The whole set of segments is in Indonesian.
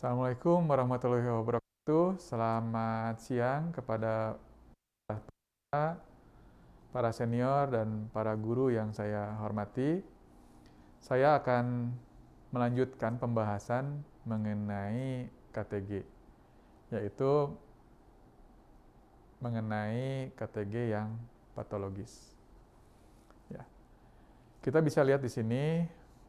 Assalamualaikum warahmatullahi wabarakatuh. Selamat siang kepada para senior dan para guru yang saya hormati. Saya akan melanjutkan pembahasan mengenai KTG, yaitu mengenai KTG yang patologis. Ya. Kita bisa lihat di sini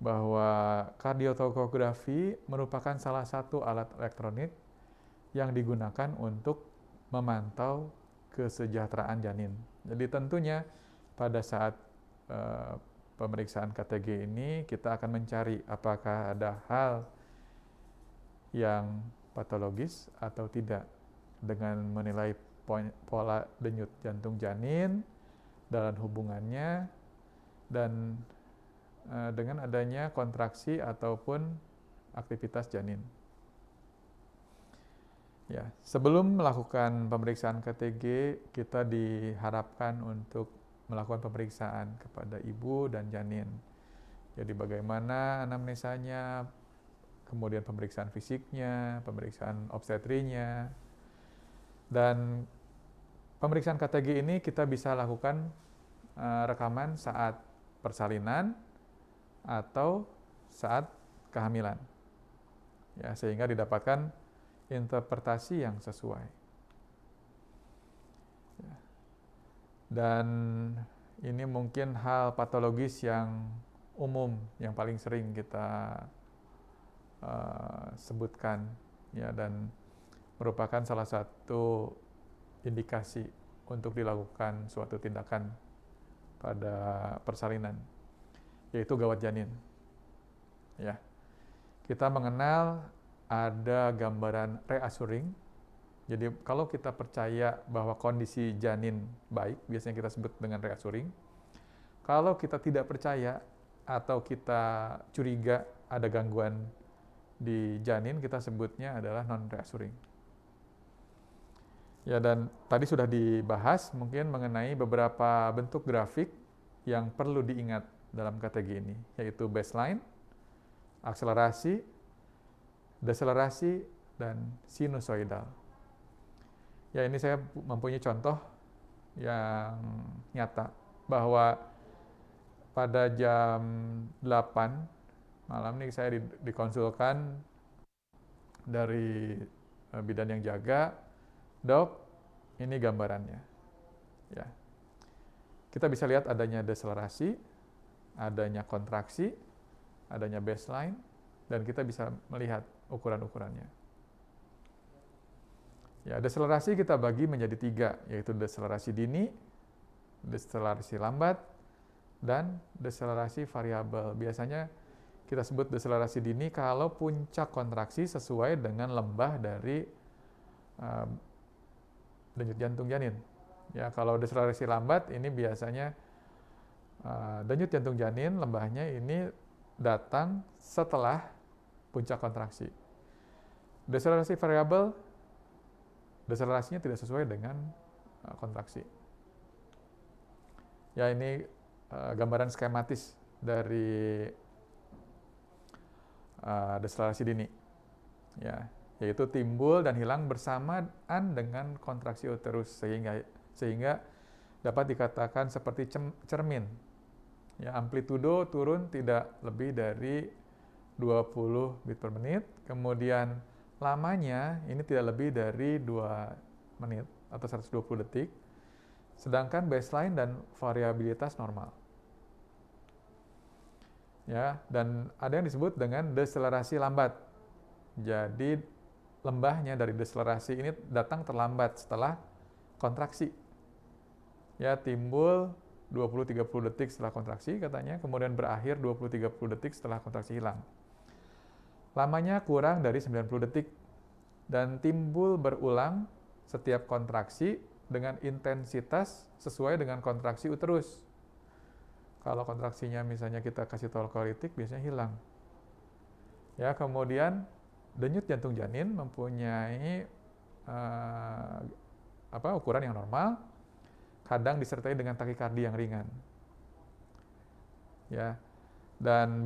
bahwa kardiotomografi merupakan salah satu alat elektronik yang digunakan untuk memantau kesejahteraan janin. Jadi tentunya pada saat pemeriksaan KTG ini kita akan mencari apakah ada hal yang patologis atau tidak dengan menilai pola denyut jantung janin dan hubungannya dan dengan adanya kontraksi ataupun aktivitas janin. Ya, sebelum melakukan pemeriksaan KTG, kita diharapkan untuk melakukan pemeriksaan kepada ibu dan janin. Jadi bagaimana anamnesanya, kemudian pemeriksaan fisiknya, pemeriksaan obstetrinya, dan pemeriksaan KTG ini kita bisa lakukan rekaman saat persalinan atau saat kehamilan. Ya, sehingga didapatkan interpretasi yang sesuai. Dan ini mungkin hal patologis yang umum, yang paling sering kita sebutkan, ya, dan merupakan salah satu indikasi untuk dilakukan suatu tindakan pada persalinan, yaitu gawat janin. Ya, kita mengenal ada gambaran reassuring. Jadi kalau kita percaya bahwa kondisi janin baik, biasanya kita sebut dengan reassuring. Kalau kita tidak percaya atau kita curiga ada gangguan di janin, kita sebutnya adalah non-reassuring. Ya, dan tadi sudah dibahas mungkin mengenai beberapa bentuk grafik yang perlu diingat dalam KTG ini, yaitu baseline, akselerasi, deselerasi, dan sinusoidal. Ya, ini saya mempunyai contoh yang nyata bahwa pada jam 8 malam ini saya dikonsulkan dari bidan yang jaga, "Dok, ini gambarannya." Ya. Kita bisa lihat adanya deselerasi, adanya kontraksi, adanya baseline, dan kita bisa melihat ukuran-ukurannya. Ya, deselerasi kita bagi menjadi 3, yaitu deselerasi dini, deselerasi lambat, dan deselerasi variabel. Biasanya kita sebut deselerasi dini kalau puncak kontraksi sesuai dengan lembah dari denyut jantung janin. Ya, kalau deselerasi lambat ini biasanya denyut jantung janin lembahnya ini datang setelah puncak kontraksi. Deselerasi variabel, deselerasinya tidak sesuai dengan kontraksi. Ya, ini gambaran skematis dari deselerasi dini. Ya, yaitu timbul dan hilang bersamaan dengan kontraksi uterus sehingga dapat dikatakan seperti cermin. Ya, amplitudo turun tidak lebih dari 20 bit per menit, kemudian lamanya ini tidak lebih dari 2 menit atau 120 detik, sedangkan baseline dan variabilitas normal. Ya, dan ada yang disebut dengan deselerasi lambat. Jadi lembahnya dari deselerasi ini datang terlambat setelah kontraksi. Ya, timbul 20-30 detik setelah kontraksi katanya, kemudian berakhir 20-30 detik setelah kontraksi hilang. Lamanya kurang dari 90 detik dan timbul berulang setiap kontraksi dengan intensitas sesuai dengan kontraksi uterus. Kalau kontraksinya misalnya kita kasih tolkolitik biasanya hilang. Ya, kemudian denyut jantung janin mempunyai ukuran yang normal, kadang disertai dengan takikardi yang ringan. Ya, dan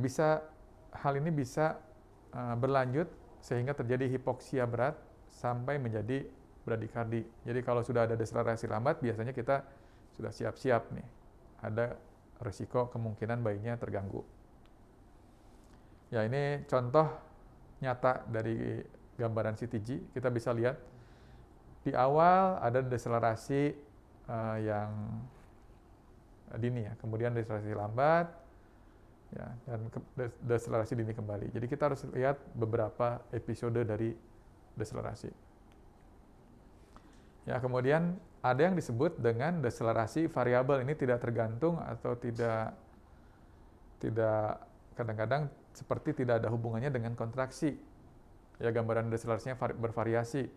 hal ini bisa berlanjut sehingga terjadi hipoksia berat sampai menjadi bradikardi. Jadi kalau sudah ada deselerasi lambat, biasanya kita sudah siap-siap nih, ada risiko kemungkinan bayinya terganggu. Ya, ini contoh nyata dari gambaran CTG. Kita bisa lihat di awal ada deselerasi yang dini ya, kemudian deselerasi lambat, ya, dan deselerasi dini kembali. Jadi kita harus lihat beberapa episode dari deselerasi. Ya, kemudian ada yang disebut dengan deselerasi variabel. Ini tidak tergantung atau tidak kadang-kadang seperti tidak ada hubungannya dengan kontraksi. Ya, gambaran deselerasinya bervariasi.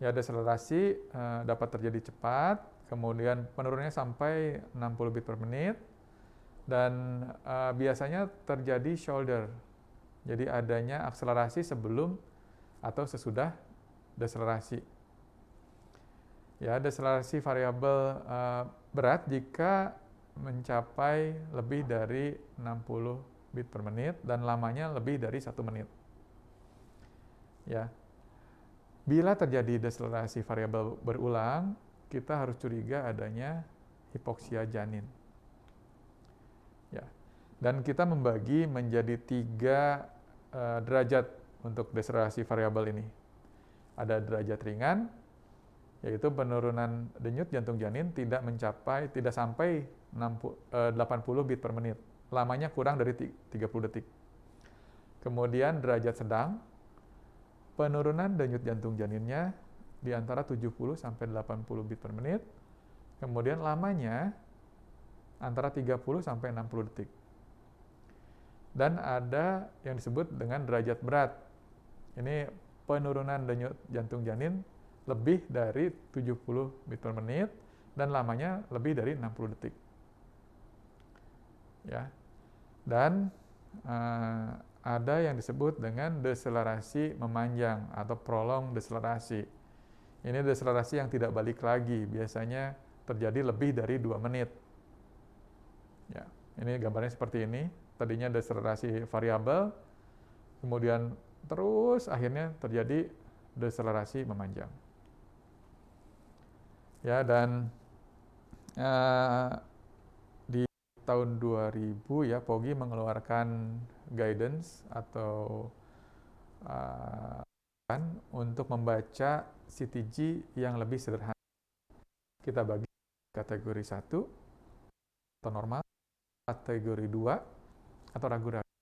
Ya, deselerasi dapat terjadi cepat, kemudian penurunannya sampai 60 beat per menit, dan biasanya terjadi shoulder. Jadi adanya akselerasi sebelum atau sesudah deselerasi. Ya, deselerasi variabel berat jika mencapai lebih dari 60 beat per menit dan lamanya lebih dari 1 menit. Ya. Bila terjadi deselerasi variabel berulang, kita harus curiga adanya hipoksia janin. Ya. Dan kita membagi menjadi 3 derajat untuk deselerasi variabel ini. Ada derajat ringan, yaitu penurunan denyut jantung janin tidak sampai 80 beat per menit. Lamanya kurang dari 30 detik. Kemudian derajat sedang, penurunan denyut jantung janinnya di antara 70 sampai 80 beat per menit. Kemudian lamanya antara 30 sampai 60 detik. Dan ada yang disebut dengan derajat berat. Ini penurunan denyut jantung janin lebih dari 70 beat per menit dan lamanya lebih dari 60 detik. Ya. Dan ada yang disebut dengan deselerasi memanjang atau prolong deselerasi. Ini deselerasi yang tidak balik lagi, biasanya terjadi lebih dari 2 menit. Ya, ini gambarnya seperti ini. Tadinya deselerasi variabel, kemudian terus akhirnya terjadi deselerasi memanjang. Ya, dan di tahun 2000 ya, POGI mengeluarkan guidance atau untuk membaca CTG yang lebih sederhana. Kita bagi kategori 1 atau normal, kategori 2 atau ragu-ragu,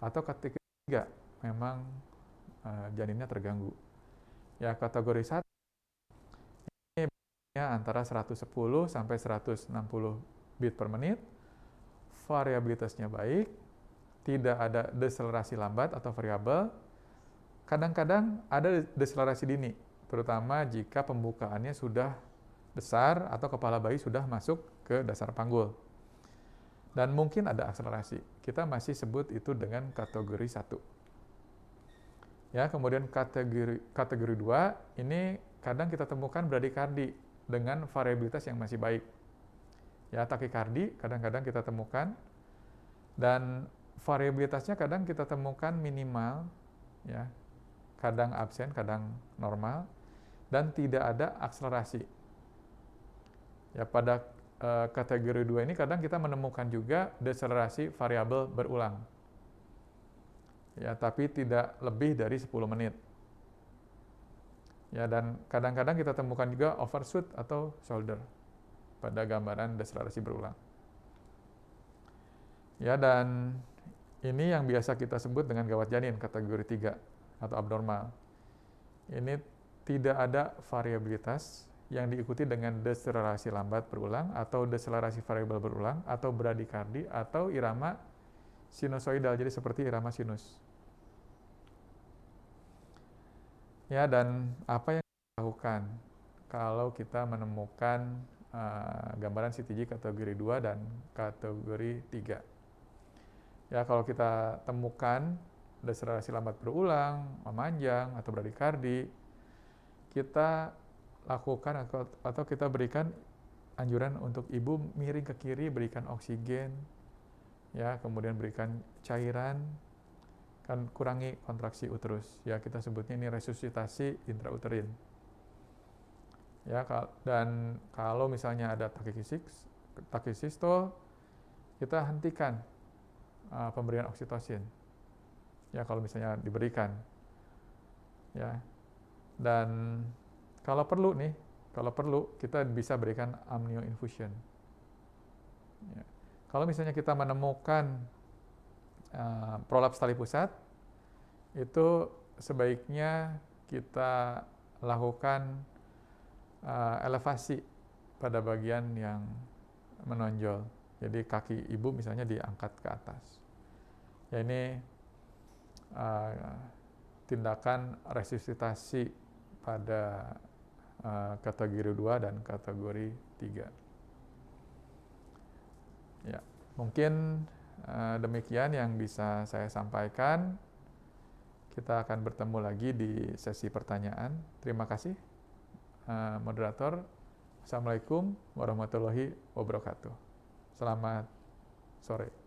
atau kategori 3 memang janinnya terganggu. Ya, kategori 1 ini antara 110 sampai 160 beat per menit, variabilitasnya baik, tidak ada deselerasi lambat atau variabel. Kadang-kadang ada deselerasi dini, terutama jika pembukaannya sudah besar atau kepala bayi sudah masuk ke dasar panggul. Dan mungkin ada akselerasi. Kita masih sebut itu dengan kategori 1. Ya, kemudian kategori 2 ini kadang kita temukan bradikardi dengan variabilitas yang masih baik. Ya, takikardi kadang-kadang kita temukan, dan variabilitasnya kadang kita temukan minimal, ya, kadang absen, kadang normal, dan tidak ada akselerasi. Ya, pada kategori 2 ini kadang kita menemukan juga deselerasi variabel berulang. Ya, tapi tidak lebih dari 10 menit. Ya, dan kadang-kadang kita temukan juga overshoot atau shoulder pada gambaran deselerasi berulang. Ya, dan ini yang biasa kita sebut dengan gawat janin kategori 3 atau abnormal. Ini tidak ada variabilitas yang diikuti dengan deselerasi lambat berulang atau deselerasi variabel berulang atau bradikardi atau irama sinusoidal, jadi seperti irama sinus. Ya, dan apa yang kita lakukan kalau kita menemukan gambaran CTG kategori 2 dan kategori 3? Ya, kalau kita temukan deselerasi lambat berulang, memanjang, atau bradikardi, kita lakukan atau kita berikan anjuran untuk ibu miring ke kiri, berikan oksigen, ya, kemudian berikan cairan, kan kurangi kontraksi uterus. Ya, kita sebutnya ini resusitasi intrauterin. Ya, dan kalau misalnya ada tachycystole, kita hentikan pemberian oksitosin. Ya, kalau misalnya diberikan. Ya. Dan kalau perlu kita bisa berikan amnio infusion. Ya. Kalau misalnya kita menemukan prolaps tali pusat, itu sebaiknya kita lakukan elevasi pada bagian yang menonjol. Jadi kaki ibu misalnya diangkat ke atas. Ya, ini tindakan resusitasi pada kategori 2 dan kategori 3. Ya, mungkin demikian yang bisa saya sampaikan. Kita akan bertemu lagi di sesi pertanyaan. Terima kasih, moderator. Assalamualaikum warahmatullahi wabarakatuh. Selamat sore.